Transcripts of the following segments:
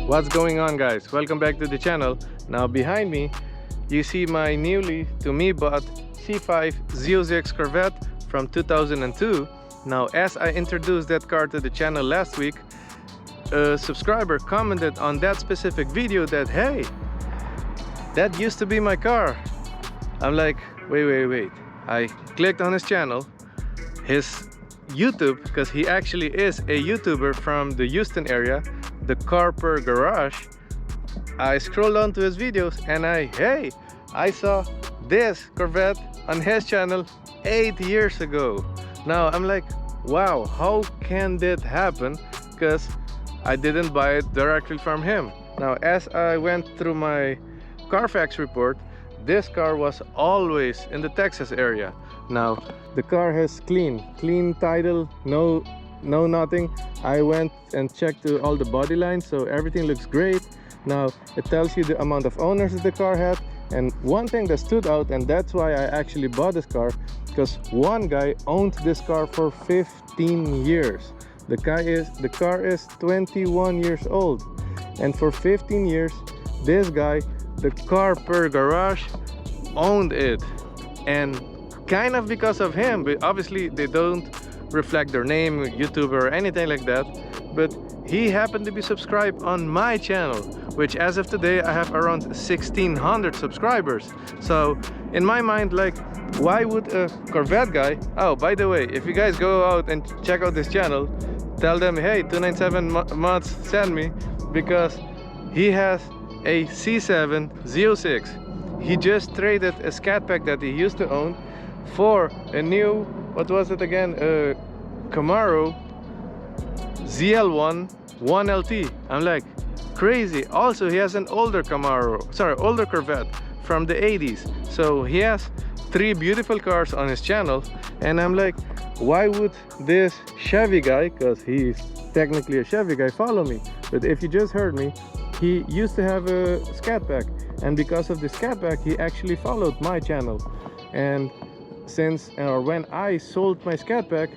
What's going on, guys? Welcome back to the channel. Now behind me you see my newly to me bought C5 Z06 Corvette from 2002. Now as I introduced that car to the channel last week, a subscriber commented on that specific video that, hey, that used to be my car. I'm like, wait. I clicked on his channel, his YouTube, because he actually is a YouTuber from the Houston area, the Car Per Garage. I scrolled on to his videos and I saw this Corvette on his channel 8 years ago. Now I'm like, wow, how can that happen? Because I didn't buy it directly from him. Now as I went through my Carfax report, this car was always in the Texas area. Now the car has clean title, no nothing. I went and checked all the body lines, so everything looks great. Now it tells you the amount of owners that the car had, and one thing that stood out, and that's why I actually bought this car, because one guy owned this car for 15 years. The car is 21 years old, and for 15 years this guy, the Car Per Garage, owned it. And kind of because of him, but obviously they don't reflect their name, YouTuber or anything like that, but he happened to be subscribed on my channel, which as of today I have around 1600 subscribers. So in my mind, like, why would a Corvette guy, oh, by the way, if you guys go out and check out this channel, tell them, hey, 297 mods send me, because he has a C7 Z06. He just traded a scat pack that he used to own for a new, what was it again, Camaro ZL1 1LT. I'm like, crazy. Also he has an older Corvette from the 80s. So he has 3 beautiful cars on his channel, and I'm like, why would this Chevy guy, because he's technically a Chevy guy, follow me? But if you just heard me, he used to have a scat pack, and because of the scat pack he actually followed my channel. And when I sold my scat pack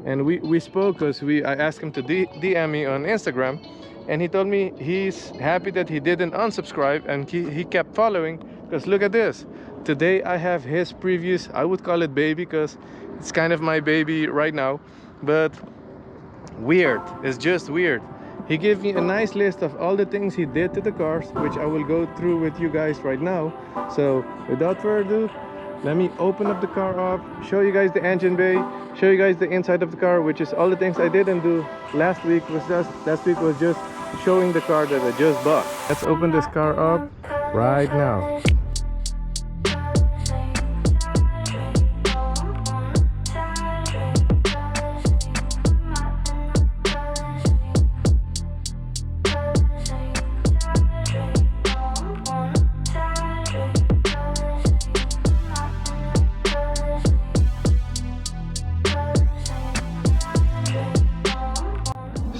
and we spoke, because I asked him to DM me on Instagram, and he told me he's happy that he didn't unsubscribe and he kept following, because look at this. Today I have his previous, I would call it baby, because it's kind of my baby right now, but weird. It's just weird. He gave me a nice list of all the things he did to the cars, which I will go through with you guys right now. So without further ado, let me open up the car up, show you guys the engine bay, show you guys the inside of the car, which is all the things I didn't do last week. Was just showing the car that I just bought. Let's open this car up right now.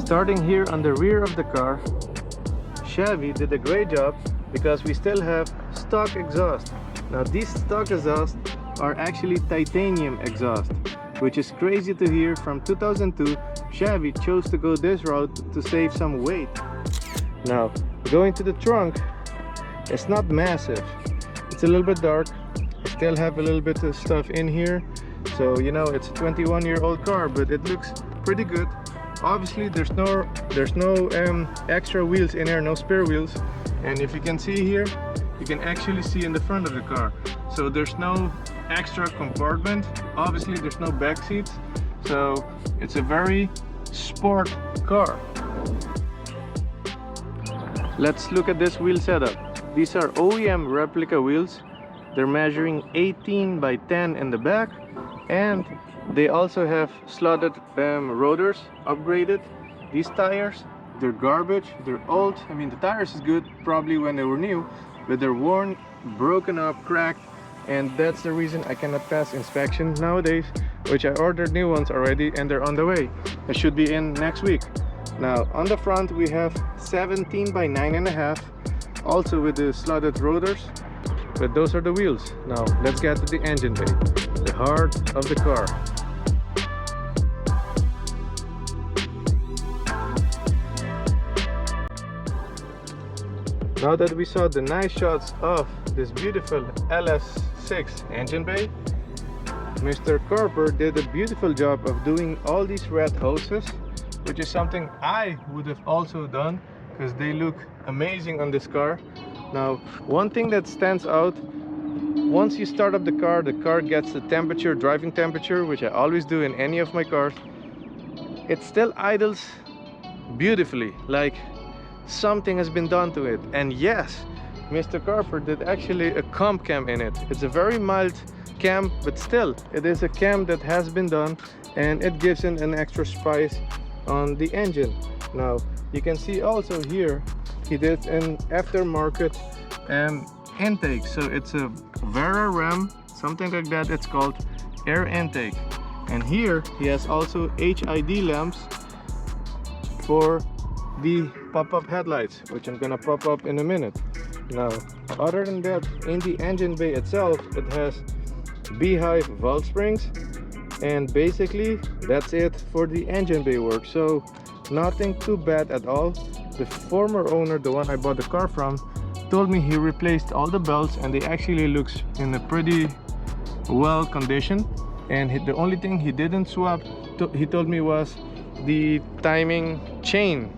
Starting here on the rear of the car, Chevy did a great job, because we still have stock exhaust. Now these stock exhausts are actually titanium exhaust, which is crazy to hear. From 2002, Chevy chose to go this route to save some weight. Now going to the trunk, it's not massive, it's a little bit dark. I still have a little bit of stuff in here, so you know, it's a 21-year-old car, but it looks pretty good. Obviously there's no extra wheels in here, no spare wheels, and if you can see here, you can actually see in the front of the car, so there's no extra compartment. Obviously there's no back seats, so it's a very sport car. Let's look at this wheel setup. These are OEM replica wheels. They're measuring 18 by 10 in the back, and they also have slotted rotors, upgraded. These tires, they're garbage, they're old. I mean, the tires is good probably when they were new, but they're worn, broken up, cracked, and that's the reason I cannot pass inspection nowadays, which I ordered new ones already and they're on the way. They should be in next week. Now on the front we have 17 by 9.5, also with the slotted rotors, but those are the wheels. Now let's get to the engine bay, the heart of the car. Now that we saw the nice shots of this beautiful LS6 engine bay, Mr. Carper did a beautiful job of doing all these red hoses, which is something I would have also done because they look amazing on this car. Now, one thing that stands out, once you start up the car gets the temperature, driving temperature, which I always do in any of my cars. It still idles beautifully, like something has been done to it. And yes, Mr. Carper did actually a comp cam in it. It's a very mild cam, but still it is a cam that has been done, and it gives it an extra spice on the engine. Now you can see also here he did an aftermarket intake, so it's a Vera Ram, something like that, it's called air intake. And here he has also HID lamps for the pop-up headlights, which I'm gonna pop up in a minute. Now, other than that, in the engine bay itself, it has beehive valve springs, and basically that's it for the engine bay work. So nothing too bad at all. The former owner, the one I bought the car from, told me he replaced all the belts and they actually looks in a pretty well condition. And the only thing he didn't swap, he told me, was the timing chain.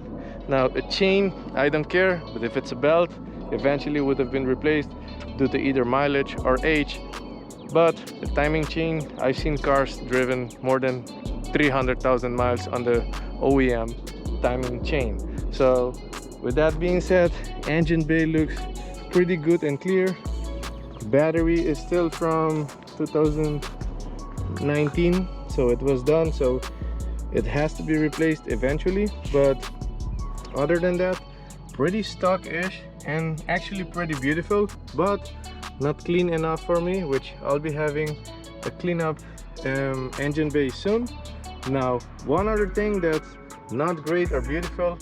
Now a chain, I don't care, but if it's a belt, eventually would have been replaced due to either mileage or age. But the timing chain, I've seen cars driven more than 300,000 miles on the OEM timing chain. So with that being said, engine bay looks pretty good and clear. Battery is still from 2019, so it was done, so it has to be replaced eventually. But other than that, pretty stock-ish and actually pretty beautiful, but not clean enough for me, which I'll be having a cleanup engine bay soon. Now, one other thing that's not great or beautiful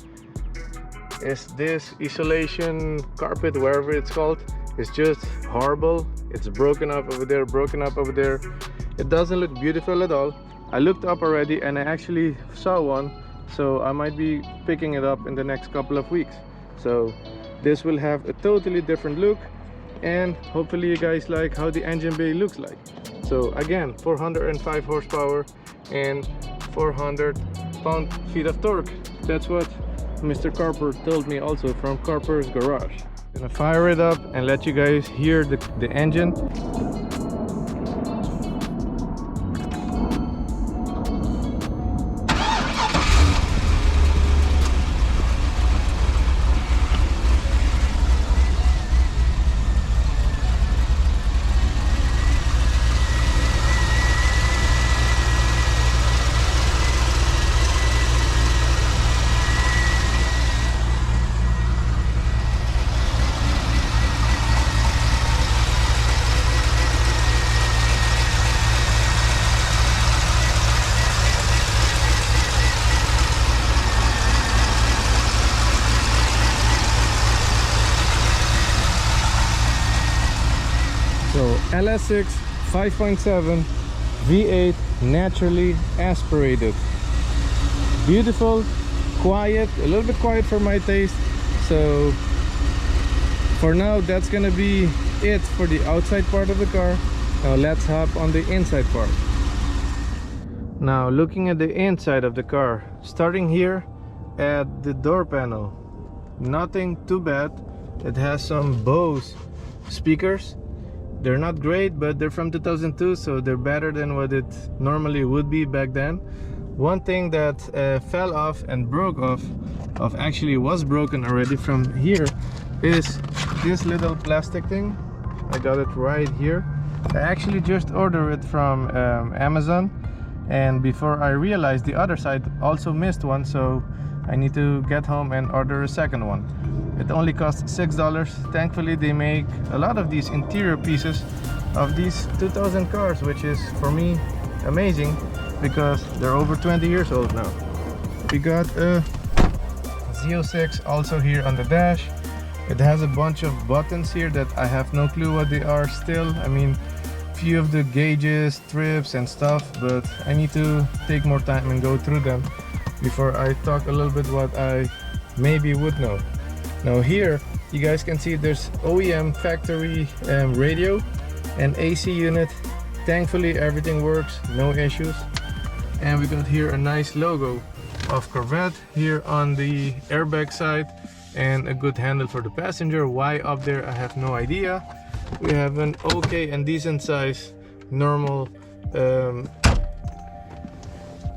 is this isolation carpet, wherever it's called. It's just horrible. It's broken up over there, broken up over there. It doesn't look beautiful at all. I looked up already and I actually saw one, so I might be picking it up in the next couple of weeks. So this will have a totally different look, and hopefully you guys like how the engine bay looks like. So again, 405 horsepower and 400 pound-feet of torque. That's what Mr. Carper told me also from Carper's garage. I'm gonna fire it up and let you guys hear the engine. So LS6 5.7 V8 naturally aspirated. Beautiful, quiet, a little bit quiet for my taste. So for now, that's gonna be it for the outside part of the car. Now let's hop on the inside part. Now looking at the inside of the car, starting here at the door panel, nothing too bad. It has some Bose speakers. They're not great, but they're from 2002, so they're better than what it normally would be back then. One thing that fell off and broke off, actually was broken already from here, is this little plastic thing. I got it right here. I actually just ordered it from Amazon, and before I realized the other side also missed one, so I need to get home and order a second one. It only costs $6. Thankfully they make a lot of these interior pieces of these 2000 cars, which is for me amazing because they're over 20 years old now. We got a Z06 also here on the dash. It has a bunch of buttons here that I have no clue what they are still. I mean, few of the gauges, trips and stuff, but I need to take more time and go through them before I talk a little bit what I maybe would know. Now here you guys can see there's OEM factory radio and AC unit. Thankfully everything works, no issues. And we got here a nice logo of Corvette here on the airbag side, and a good handle for the passenger. Why up there, I have no idea. We have an okay and decent size normal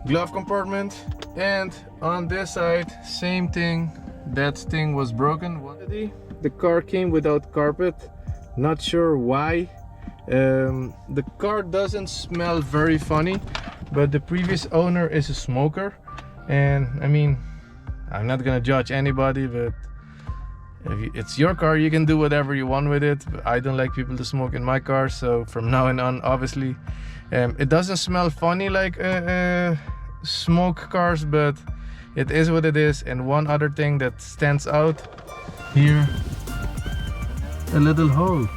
glove compartment, and on this side same thing. That thing was broken. The car came without carpet, not sure why. The car doesn't smell very funny, but the previous owner is a smoker, and I mean, I'm not gonna judge anybody, but if it's your car, you can do whatever you want with it. But I don't like people to smoke in my car, so from now on, obviously, it doesn't smell funny like smoke cars, but it is what it is. And one other thing that stands out here, a little hole.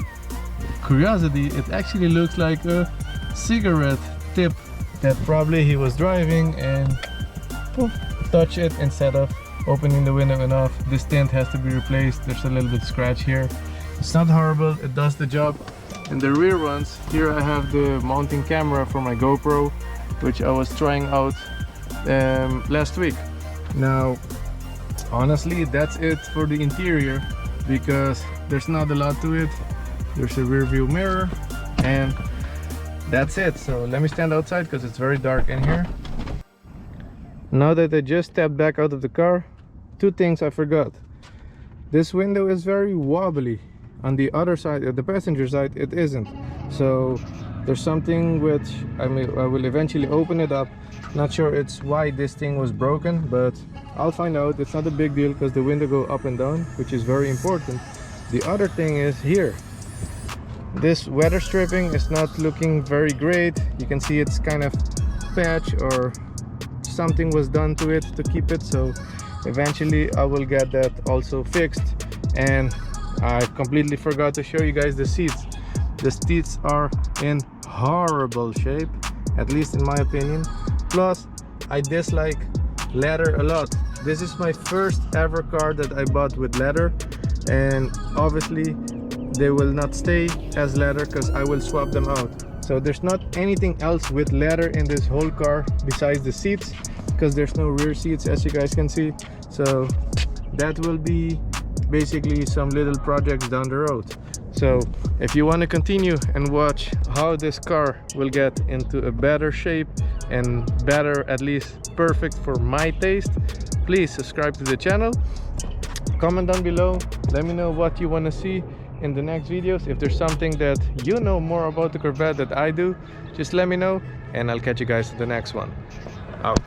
Curiosity, it actually looks like a cigarette tip that probably he was driving and poof, touch it instead of opening the window enough. This tint has to be replaced. There's a little bit scratch here. It's not horrible, it does the job. And the rear ones, here I have the mounting camera for my GoPro, which I was trying out last week. Now honestly, that's it for the interior, because there's not a lot to it. There's a rear view mirror and that's it. So let me stand outside because it's very dark in here. Now that I just stepped back out of the car, two things I forgot. This window is very wobbly. On the other side, at the passenger side, it isn't. So there's something which I will eventually open it up. Not sure it's why this thing was broken, but I'll find out. It's not a big deal because the window go up and down, which is very important. The other thing is here. This weather stripping is not looking very great. You can see it's kind of patch, or something was done to it to keep it. So eventually I will get that also fixed. And I completely forgot to show you guys the seats. The seats are in horrible shape, at least in my opinion. Plus, I dislike leather a lot. This is my first ever car that I bought with leather, and obviously they will not stay as leather because I will swap them out. So there's not anything else with leather in this whole car besides the seats, because there's no rear seats, as you guys can see. So that will be basically some little projects down the road. So if you want to continue and watch how this car will get into a better shape and better, at least perfect for my taste, please subscribe to the channel, comment down below, let me know what you want to see in the next videos. If there's something that you know more about the Corvette that I do, just let me know, and I'll catch you guys in the next one. Out.